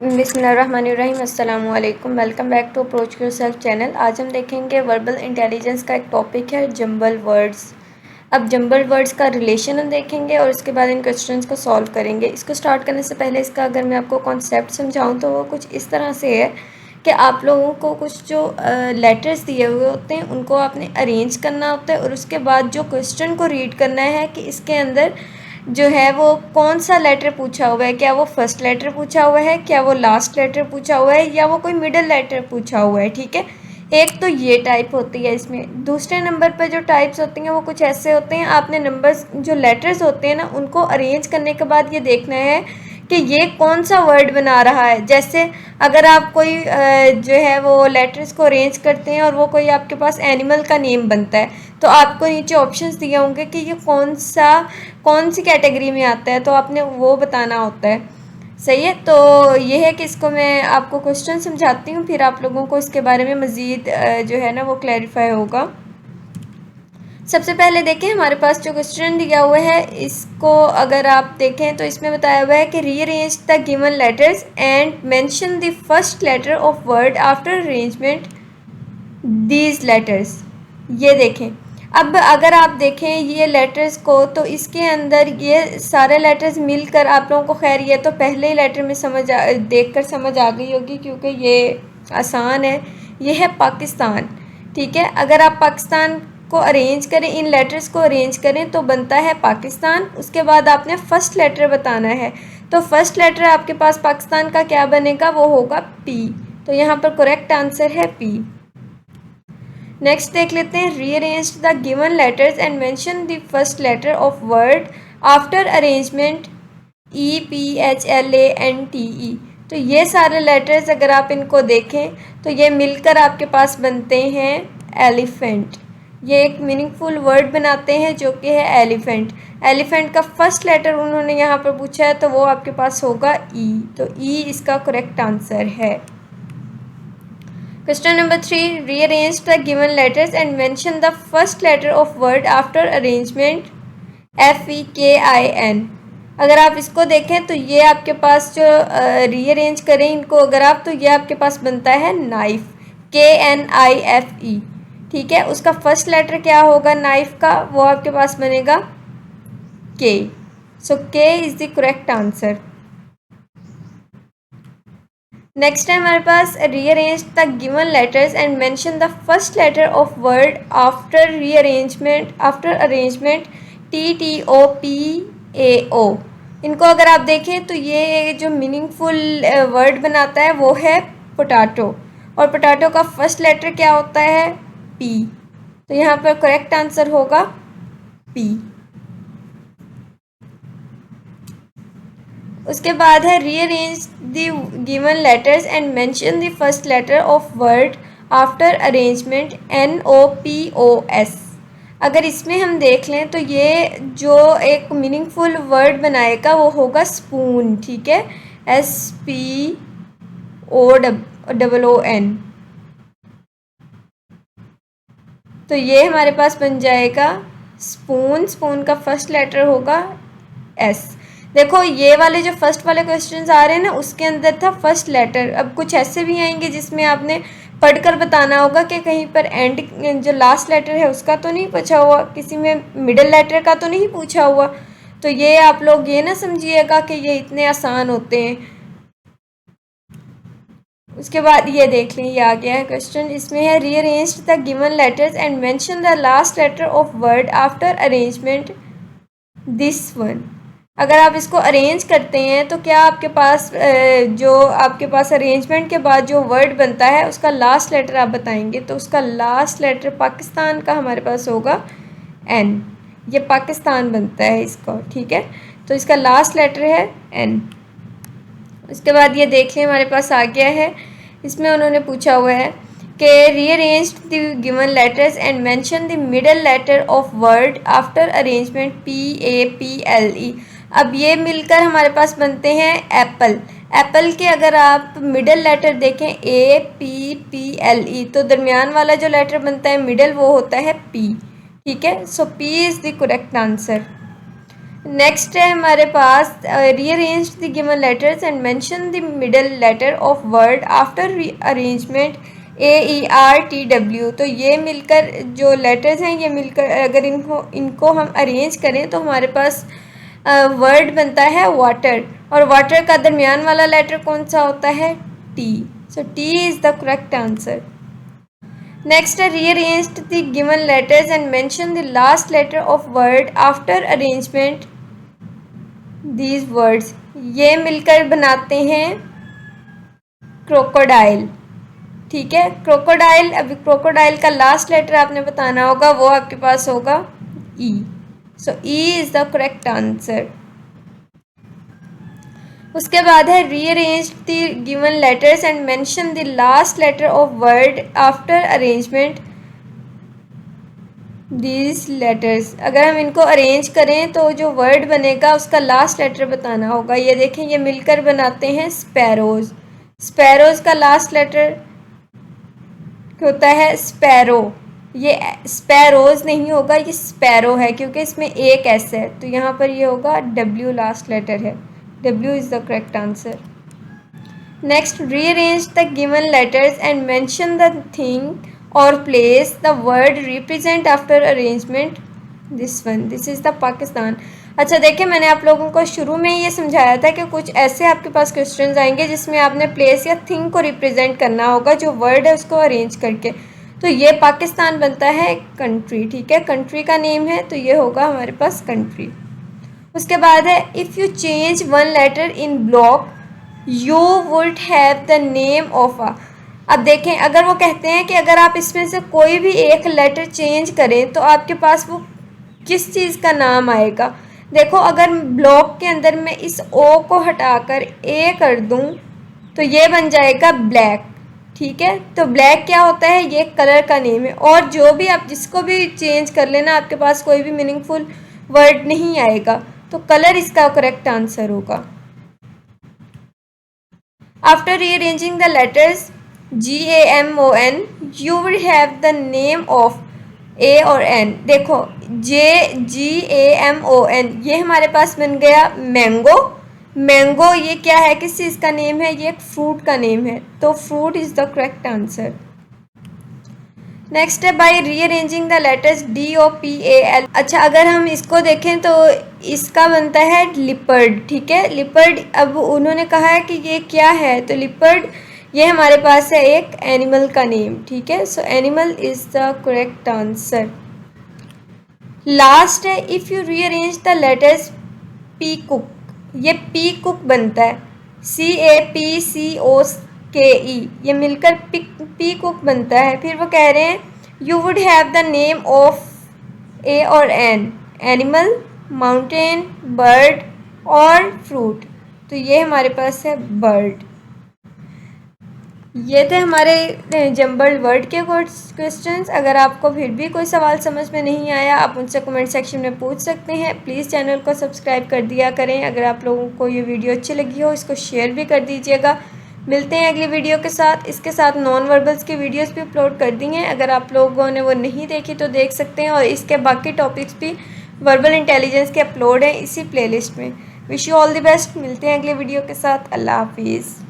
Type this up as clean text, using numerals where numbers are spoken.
बिस्मिल्लाहिर्रहमानिर्रहीम अस्सलामु अलैकुम। Welcome back to approach yourself channel. आज हम देखेंगे वर्बल इंटेलिजेंस का एक टॉपिक है जंबल वर्ड्स। अब जंबल वर्ड्स का रिलेशन हम देखेंगे और उसके बाद इन क्वेश्चंस को सॉल्व करेंगे। इसको स्टार्ट करने से पहले इसका अगर मैं आपको कॉन्सेप्ट समझाऊं तो वो कुछ इस तरह से है कि आप लोगों को कुछ जो लेटर्स दिए हुए होते हैं उनको आपने अरेंज करना होता है और उसके बाद जो क्वेश्चन को रीड करना है कि इसके अंदर जो है वो कौन सा लेटर पूछा हुआ है, क्या वो फर्स्ट लेटर पूछा हुआ है, क्या वो लास्ट लेटर पूछा हुआ है, या वो कोई मिडिल लेटर पूछा हुआ है। ठीक है, एक तो ये टाइप होती है इसमें। दूसरे नंबर पर जो टाइप्स होती हैं वो कुछ ऐसे होते हैं, आपने नंबर्स जो लेटर्स होते हैं ना उनको अरेंज करने के बाद ये देखना है कि ये कौन सा वर्ड बना रहा है। जैसे अगर आप कोई जो है वो लेटर्स को अरेंज करते हैं और वो कोई आपके पास एनिमल का नेम बनता है तो आपको नीचे ऑप्शंस दिए होंगे कि ये कौन सी कैटेगरी में आता है, तो आपने वो बताना होता है। सही है, तो ये है कि इसको मैं आपको क्वेश्चन समझाती हूँ, फिर आप लोगों को इसके बारे में मज़ीद जो है ना वो क्लैरिफाई होगा। सबसे पहले देखें हमारे पास जो क्वेश्चन दिया हुआ है इसको अगर आप देखें तो इसमें बताया हुआ है कि rearrange the given letters and mention the first letter of word after arrangement these letters. ये देखें, अब अगर आप देखें ये लेटर्स को तो इसके अंदर ये सारे लेटर्स मिलकर आप लोगों को, खैर ये तो पहले ही लेटर में देखकर समझ आ गई होगी क्योंकि ये आसान है। ये है पाकिस्तान। ठीक है, अगर आप पाकिस्तान को अरेंज करें, इन लेटर्स को अरेंज करें तो बनता है पाकिस्तान। उसके बाद आपने फर्स्ट लेटर बताना है, तो फर्स्ट लेटर आपके पास पाकिस्तान का क्या बनेगा, वो होगा पी। तो यहाँ पर करेक्ट आंसर है पी। नेक्स्ट देख लेते हैं, rearrange the given letters and mention the first letter of word after arrangement EPHLANTE। तो ये सारे लेटर्स अगर आप इनको देखें तो ये मिलकर आपके पास बनते हैं एलिफेंट। ये एक मीनिंगफुल वर्ड बनाते हैं जो कि है एलिफेंट। एलिफेंट का फर्स्ट लेटर उन्होंने यहाँ पर पूछा है तो वो आपके पास होगा ई, तो ई इसका करेक्ट आंसर है। Question number 3. Rearrange the given letters and mention the first letter of word after arrangement FEKIN। अगर आप इसको देखें तो ये आपके पास जो रीअरेंज करें इनको अगर आप, तो ये आपके पास बनता है नाइफ, KNIFE। ठीक है, उसका फर्स्ट लेटर क्या होगा नाइफ का, वो आपके पास बनेगा K। So K is the correct answer. Next है हमारे पास, rearrange the given letters and mention the first letter of word after arrangement TTOPAO। इनको अगर आप देखें तो ये जो मीनिंगफुल वर्ड बनाता है वो है पोटैटो, और पोटैटो का फर्स्ट लेटर क्या होता है P। तो यहाँ पर करेक्ट आंसर होगा P। उसके बाद है rearrange the given letters and mention the first letter of word after arrangement NOPOS। अगर इसमें हम देख लें तो ये जो एक मीनिंगफुल वर्ड बनाएगा वो होगा स्पून। ठीक है, SPOON। तो ये हमारे पास बन जाएगा स्पून। स्पून का फर्स्ट लेटर होगा S। देखो ये वाले जो फर्स्ट वाले क्वेश्चंस आ रहे हैं ना उसके अंदर था फर्स्ट लेटर। अब कुछ ऐसे भी आएंगे जिसमें आपने पढ़कर बताना होगा कि कहीं पर एंड जो लास्ट लेटर है उसका तो नहीं पूछा हुआ, किसी में मिडिल लेटर का तो नहीं पूछा हुआ। तो ये आप लोग ये ना समझिएगा कि ये इतने आसान होते हैं। उसके बाद ये देख लें, ये आ गया है क्वेश्चन, इसमें है rearrange the given letters and mention the last letter of word after arrangement this one. अगर आप इसको अरेंज करते हैं तो क्या आपके पास जो आपके पास अरेंजमेंट के बाद जो वर्ड बनता है उसका लास्ट लेटर आप बताएंगे, तो उसका लास्ट लेटर पाकिस्तान का हमारे पास होगा N। ये पाकिस्तान बनता है इसको। ठीक है, तो इसका लास्ट लेटर है N। उसके बाद ये देख लें हमारे पास आ गया है, इसमें उन्होंने पूछा हुआ है कि rearrange the given letters and mention the middle letter of word after arrangement PAPLE। अब ये मिलकर हमारे पास बनते हैं एप्पल। एप्पल के अगर आप मिडल लेटर देखें APPLE तो दरमियान वाला जो लेटर बनता है मिडल वो होता है P। ठीक है, so P is the correct answer. Next है हमारे पास rearrange the given letters and mention the middle letter of word after arrangement AERTW। तो ये मिलकर जो लेटर्स हैं ये मिलकर अगर इनको हम अरेंज करें तो हमारे पास वर्ड बनता है वाटर, और वाटर का दरमियान वाला लेटर कौन सा होता है? T। So T is the correct answer. Next है rearrange the given letters and mention the last letter of word after arrangement these words. ये मिलकर बनाते हैं क्रोकोडाइल। ठीक है, क्रोकोडाइल। अभी क्रोकोडाइल का लास्ट लेटर आपने बताना होगा, वो आपके पास होगा E। So E is the correct answer. उसके बाद है rearrange the given letters and mention the last letter of word after arrangement these letters. अगर हम इनको अरेंज करें तो जो वर्ड बनेगा उसका लास्ट लेटर बताना होगा। ये देखें, ये मिलकर बनाते हैं स्पैरोज। स्पैरोज का लास्ट लेटर होता है स्पैरो। ये स्पैरोज नहीं होगा, ये स्पैरो है क्योंकि इसमें एक एस है, तो यहाँ पर ये होगा W लास्ट लेटर है। W is the correct answer. Next, rearrange the given letters and mention the thing or place the word represent after arrangement this one. This is the Pakistan. अच्छा देखिए, मैंने आप लोगों को शुरू में ही ये समझाया था कि कुछ ऐसे आपके पास क्वेश्चंस आएंगे जिसमें आपने प्लेस या थिंग को रिप्रेजेंट करना होगा, जो वर्ड है उसको अरेंज करके। तो ये पाकिस्तान बनता है कंट्री। ठीक है, कंट्री का नेम है, तो ये होगा हमारे पास कंट्री। उसके बाद है if you change one letter in block you would have the name of a. अब देखें, अगर वो कहते हैं कि अगर आप इसमें से कोई भी एक लेटर चेंज करें तो आपके पास वो किस चीज़ का नाम आएगा। देखो, अगर ब्लॉक के अंदर मैं इस ओ को हटाकर ए कर दूं तो ये बन जाएगा ब्लैक। ठीक है, तो ब्लैक क्या होता है? ये कलर का नेम है। और जो भी आप जिसको भी चेंज कर लेना, आपके पास कोई भी मीनिंगफुल वर्ड नहीं आएगा, तो कलर इसका करेक्ट आंसर होगा। After rearranging the letters GAMON you will have the name of a or an. देखो, GAMON ये हमारे पास बन गया मैंगो। मैंगो ये क्या है, किस चीज़ का नेम है? ये एक फ्रूट का नेम है, तो fruit is the correct answer. Next है by rearranging the letters DOPAL। अच्छा, अगर हम इसको देखें तो इसका बनता है लिपर्ड। ठीक है, लिपर्ड। अब उन्होंने कहा है कि ये क्या है, तो लिपर्ड ये हमारे पास है एक एनिमल का नेम। ठीक है, so animal is the correct answer. Last है if you rearrange the letters peacock. ये पीकुक बनता है CAPCOKE। ये मिलकर पीकुक बनता है। फिर वो कह रहे हैं you would have the name of a or an, animal, mountain, bird or fruit. तो ये हमारे पास है बर्ड। ये थे हमारे जंबल्ड वर्ड के क्वेश्चंस। अगर आपको फिर भी कोई सवाल समझ में नहीं आया, आप मुझसे कमेंट सेक्शन में पूछ सकते हैं। प्लीज़ चैनल को सब्सक्राइब कर दिया करें। अगर आप लोगों को ये वीडियो अच्छी लगी हो, इसको शेयर भी कर दीजिएगा। मिलते हैं अगली वीडियो के साथ। इसके साथ नॉन वर्बल्स की वीडियोज़ भी अपलोड कर दी हैं, अगर आप लोगों ने वो नहीं देखी तो देख सकते हैं। और इसके बाकी टॉपिक्स भी वर्बल इंटेलिजेंस के अपलोड हैं इसी प्लेलिस्ट में। Wish you all the best. मिलते हैं अगले वीडियो के साथ। अल्लाह हाफिज़।